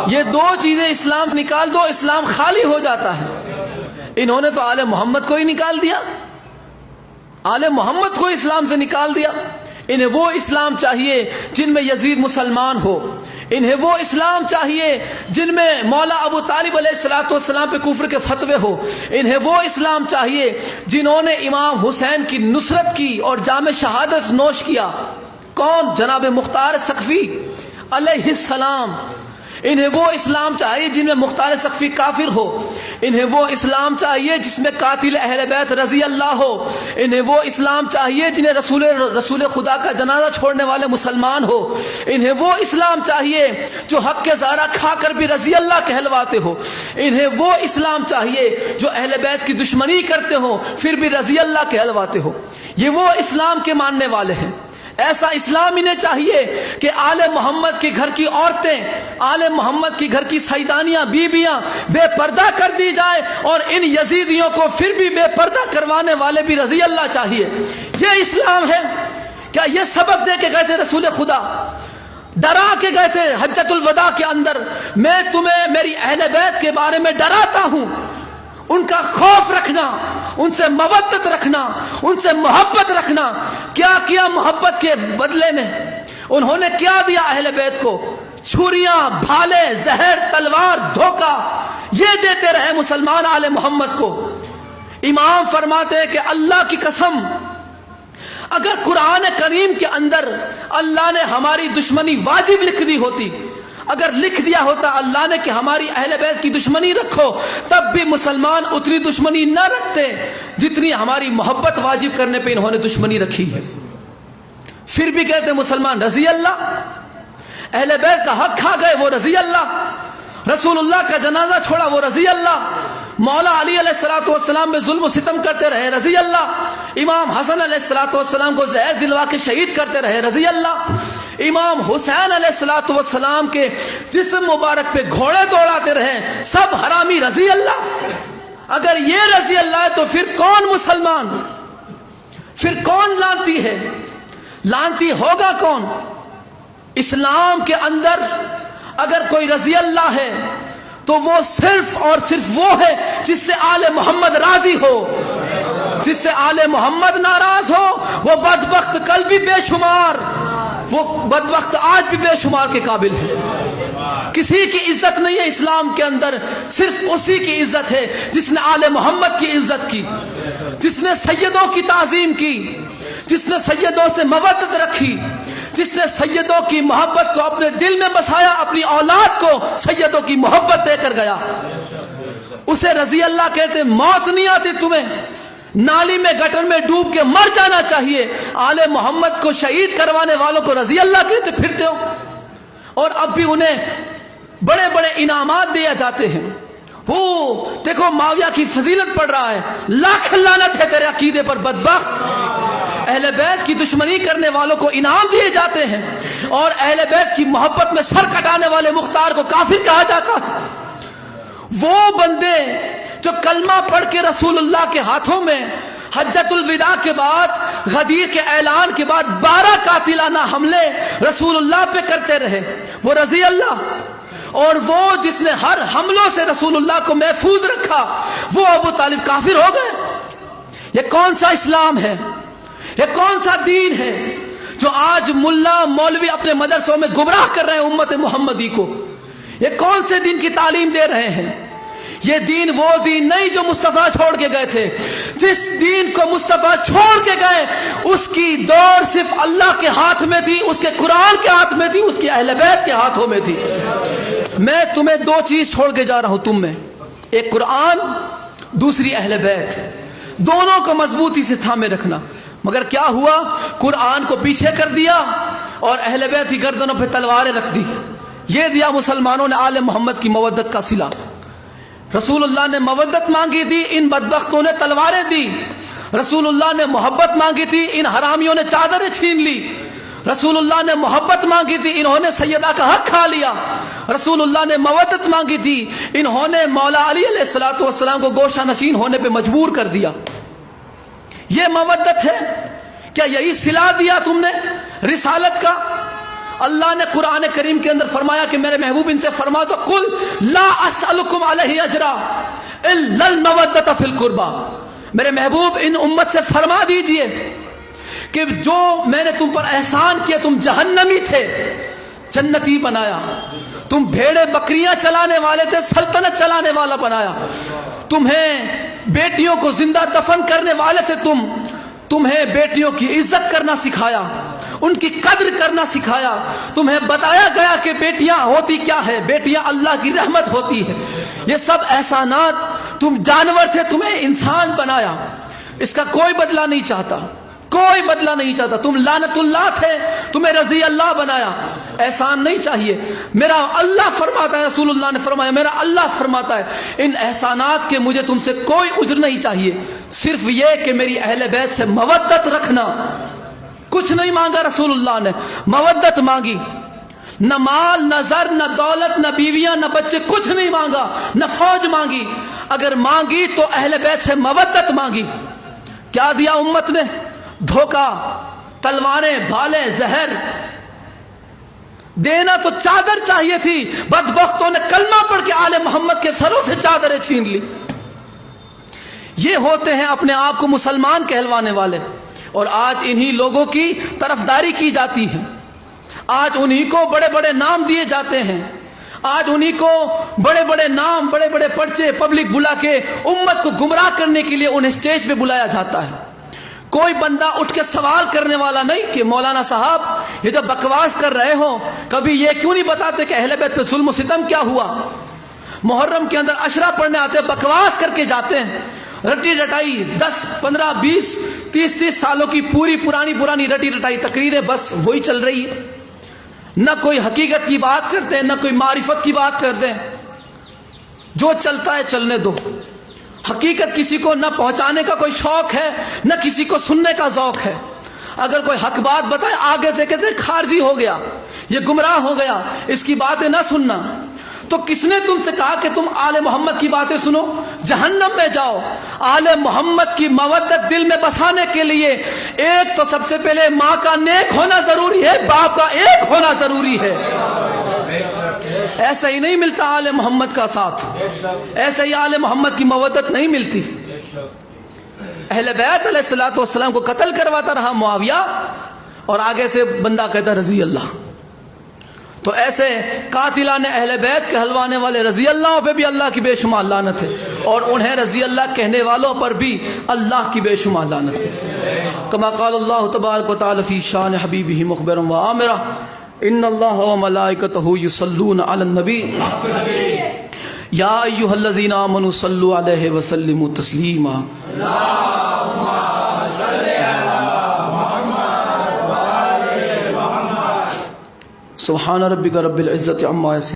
یہ دو چیزیں اسلام سے نکال دو، اسلام خالی ہو جاتا ہے۔ انہوں نے تو آل محمد کو ہی نکال دیا، آل محمد کو اسلام سے نکال دیا۔ انہیں وہ اسلام چاہیے جن میں یزید مسلمان ہو، انہیں وہ اسلام چاہیے جن میں مولا ابو طالب علیہ السلام پہ کفر کے فتوے ہو، انہیں وہ اسلام چاہیے جنہوں نے امام حسین کی نصرت کی اور جام شہادت نوش کیا۔ کون؟ جناب مختار ثقفی علیہ السلام۔ انہیں وہ اسلام چاہیے جن میں مختار ثقفی کافر ہو، انہیں وہ اسلام چاہیے جس میں قاتل اہل بیت رضی اللہ ہو، انہیں وہ اسلام چاہیے جنہیں رسول خدا کا جنازہ چھوڑنے والے مسلمان ہو، انہیں وہ اسلام چاہیے جو حق کے زارہ کھا کر بھی رضی اللہ کہلواتے ہو، انہیں وہ اسلام چاہیے جو اہل بیت کی دشمنی کرتے ہو پھر بھی رضی اللہ کہلواتے ہو۔ یہ وہ اسلام کے ماننے والے ہیں۔ ایسا اسلام انہیں چاہیے کہ آل محمد کے گھر کی عورتیں، آل محمد کی گھر کی سیدانیاں، بیویاں بے پردہ کر دی جائے، اور ان یزیدیوں کو پھر بھی بے پردہ کروانے والے بھی رضی اللہ چاہیے۔ یہ اسلام ہے کیا؟ یہ سبق دے کے گئے تھے رسول خدا، ڈرا کے گئے تھے حجۃ الوداع کے اندر، میں تمہیں میری اہل بیت کے بارے میں ڈراتا ہوں، ان کا خوف رکھنا، ان سے مودت رکھنا، ان سے محبت رکھنا۔ کیا کیا محبت کے بدلے میں؟ انہوں نے کیا دیا اہل بیت کو؟ چھریاں، بھالے، زہر، تلوار، دھوکہ، یہ دیتے رہے مسلمان آل محمد کو۔ امام فرماتے ہیں کہ اللہ کی قسم، اگر قرآن کریم کے اندر اللہ نے ہماری دشمنی واجب لکھ دی ہوتی، اگر لکھ دیا ہوتا اللہ نے کہ ہماری اہل بیت کی دشمنی رکھو، تب بھی مسلمان اتنی دشمنی نہ رکھتے جتنی ہماری محبت واجب کرنے پہ انہوں نے دشمنی رکھی ہے۔ پھر بھی کہتے مسلمان رضی اللہ، اہل بیت کا حق کھا گئے وہ رضی اللہ، رسول اللہ کا جنازہ چھوڑا وہ رضی اللہ، مولا علی علیہ السلام میں ظلم و ستم کرتے رہے رضی اللہ، امام حسن علیہ السلام کو زہر دلوا کے شہید کرتے رہے رضی اللہ، امام حسین علیہ السلام کے جسم مبارک پہ گھوڑے دوڑاتے رہے، سب حرامی رضی اللہ۔ اگر یہ رضی اللہ ہے تو پھر کون مسلمان، پھر کون لانتی ہے؟ لانتی ہوگا کون؟ اسلام کے اندر اگر کوئی رضی اللہ ہے تو وہ صرف اور صرف وہ ہے جس سے آل محمد راضی ہو۔ جس سے آل محمد ناراض ہو وہ بدبخت کل بھی بے شمار، وہ بدبخت آج بھی بے شمار کے قابل ہے۔ کسی کی عزت نہیں ہے اسلام کے اندر، صرف اسی کی عزت ہے جس نے آل محمد کی عزت کی، جس نے سیدوں کی تعظیم کی، جس نے سیدوں سے مودت رکھی، جس نے سیدوں کی محبت کو اپنے دل میں بسایا، اپنی اولاد کو سیدوں کی محبت دے کر گیا، اسے رضی اللہ کہتے۔ موت نہیں آتی تمہیں، نالی میں گٹر میں ڈوب کے مر جانا چاہیے۔ آل محمد کو شہید کروانے والوں کو رضی اللہ کہتے پھرتے ہو، اور اب بھی انہیں بڑے بڑے انعامات دیے جاتے ہیں۔ وہ دیکھو معاویہ کی فضیلت پڑھ رہا ہے، لاکھ لعنت ہے تیرے عقیدے پر بدبخت۔ اہل بیت کی دشمنی کرنے والوں کو انعام دیے جاتے ہیں، اور اہل بیت کی محبت میں سر کٹانے والے مختار کو کافر کہا جاتا ہے۔ وہ بندے جو کلمہ پڑھ کے رسول اللہ کے ہاتھوں میں حجۃ الوداع کے بعد، غدیر کے اعلان کے بعد 12 قاتلانہ حملے رسول اللہ پہ کرتے رہے، وہ رضی اللہ، اور وہ جس نے ہر حملوں سے رسول اللہ کو محفوظ رکھا وہ ابو طالب کافر ہو گئے۔ یہ کون سا اسلام ہے؟ یہ کون سا دین ہے جو آج ملا مولوی اپنے مدرسوں میں گمراہ کر رہے ہیں امت محمدی کو؟ یہ کون سے دین کی تعلیم دے رہے ہیں؟ یہ دین وہ دین نہیں جو مصطفیٰ چھوڑ کے گئے تھے۔ جس دین کو مصطفیٰ چھوڑ کے گئے اس کی دور صرف اللہ کے ہاتھ میں تھی، اس کے قرآن کے ہاتھ میں تھی، اس کے اہل بیت کے ہاتھوں میں تھی۔ میں تمہیں دو چیز چھوڑ کے جا رہا ہوں تم میں، ایک قرآن، دوسری اہل بیت، دونوں کو مضبوطی سے تھامے رکھنا۔ مگر کیا ہوا؟ قرآن کو پیچھے کر دیا اور اہل بیت کی گردنوں پہ تلواریں رکھ دی۔ یہ دیا مسلمانوں نے آل محمد کی مودت کا صلہ۔ رسول اللہ نے مودت مانگی تھی، ان بدبختوں نے تلواریں دی۔ رسول اللہ نے محبت مانگی تھی، ان حرامیوں نے چادریں چھین لی۔ رسول اللہ نے محبت مانگی تھی، انہوں نے سیدہ کا حق کھا لیا۔ رسول اللہ نے مودت مانگی تھی، انہوں نے مولا علی علیہ السلام کو گوشہ نشین ہونے پہ مجبور کر دیا۔ یہ مودت ہے کیا؟ یہی صلہ دیا تم نے رسالت کا؟ اللہ نے قرآن کریم کے اندر فرمایا کہ میرے محبوب ان سے فرما دو قل لا اسألکم علیہ اجرا الا المودۃ فی القربى، میرے محبوب ان امت سے فرما دیجئے کہ جو میں نے تم پر احسان کیا، تم جہنمی تھے جنتی بنایا، تم بھیڑے بکریاں چلانے والے تھے سلطنت چلانے والا بنایا، تمہیں بیٹیوں کو زندہ دفن کرنے والے تھے، تمہیں بیٹیوں کی عزت کرنا سکھایا، ان کی قدر کرنا سکھایا، تمہیں بتایا گیا کہ بیٹیاں ہوتی کیا ہے، بیٹیاں اللہ کی رحمت ہوتی ہے، یہ سب احسانات، تم جانور تھے تمہیں انسان بنایا، اس کا کوئی بدلہ نہیں چاہتا، کوئی بدلہ نہیں چاہتا، تم لعنت اللہ تھے تمہیں رضی اللہ بنایا، احسان نہیں چاہیے، میرا اللہ فرماتا ہے، رسول اللہ نے فرمایا میرا اللہ فرماتا ہے ان احسانات کے مجھے تم سے کوئی عذر نہیں چاہیے، صرف یہ کہ میری اہل بیت سے مودت رکھنا، کچھ نہیں مانگا رسول اللہ نے، مودت مانگی، نہ مال نہ زر نہ دولت نہ بیویاں نہ بچے، کچھ نہیں مانگا، نہ فوج مانگی، اگر مانگی تو اہل بیت سے مودت مانگی، کیا دیا امت نے؟ دھوکہ، تلواریں، بھالے، زہر، دینا تو چادر چاہیے تھی، بدبختوں نے کلمہ پڑھ کے آل محمد کے سروں سے چادریں چھین لی۔ یہ ہوتے ہیں اپنے آپ کو مسلمان کہلوانے والے، اور آج انہی لوگوں کی طرفداری کی جاتی ہے، آج انہی کو بڑے بڑے نام دیے جاتے ہیں، آج انہی کو بڑے بڑے نام، بڑے بڑے پرچے پبلک بلا کے امت کو گمراہ کرنے کے لیے انہیں سٹیج پہ بلایا جاتا ہے۔ کوئی بندہ اٹھ کے سوال کرنے والا نہیں کہ مولانا صاحب یہ جو بکواس کر رہے ہو کبھی یہ کیوں نہیں بتاتے کہ اہل بیت پہ ظلم و ستم کیا ہوا؟ محرم کے اندر عشرہ پڑھنے آتے بکواس کر کے جاتے ہیں، رٹی رٹائی 10 15 20 30 سالوں کی پرانی رٹی رٹائی تقریریں بس وہی چل رہی ہے، نہ کوئی حقیقت کی بات کرتے ہیں نہ کوئی معرفت کی بات کرتے ہیں، جو چلتا ہے چلنے دو، حقیقت کسی کو نہ پہنچانے کا کوئی شوق ہے نہ کسی کو سننے کا ذوق ہے، اگر کوئی حق بات بتائے آگے سے کہتے ہیں خارجی ہو گیا، یہ گمراہ ہو گیا، اس کی باتیں نہ سننا۔ تو کس نے تم سے کہا کہ تم آل محمد کی باتیں سنو؟ جہنم میں جاؤ۔ آل محمد کی مودت دل میں بسانے کے لیے ایک تو سب سے پہلے ماں کا نیک ہونا ضروری ہے، باپ کا ایک ہونا ضروری ہے، ایسا ہی نہیں ملتا آل محمد کا ساتھ، ایسا ہی آل محمد کی مودت نہیں ملتی۔ اہل بیت علیہ الصلوۃ والسلام کو قتل کرواتا رہا معاویہ، اور آگے سے بندہ کہتا رضی اللہ، تو ایسے قاتلان اہل بیت کہلوانے والے رضی اللہ پہ بھی اللہ کی بے شمار لعنت ہے، اور انہیں رضی اللہ کہنے والوں پر بھی اللہ کی بے شمار لعنت ہے۔ کما قال اللہ تبارک و تعالی فی شان حبیبہ مخبرا و آمرا ان اللہ و ملائکتہ یصلون علی النبی یا ایھا الذین آمنوا صلوا علیہ وسلموا تسلیما۔ سبحان ربک رب العزت عما یصفون۔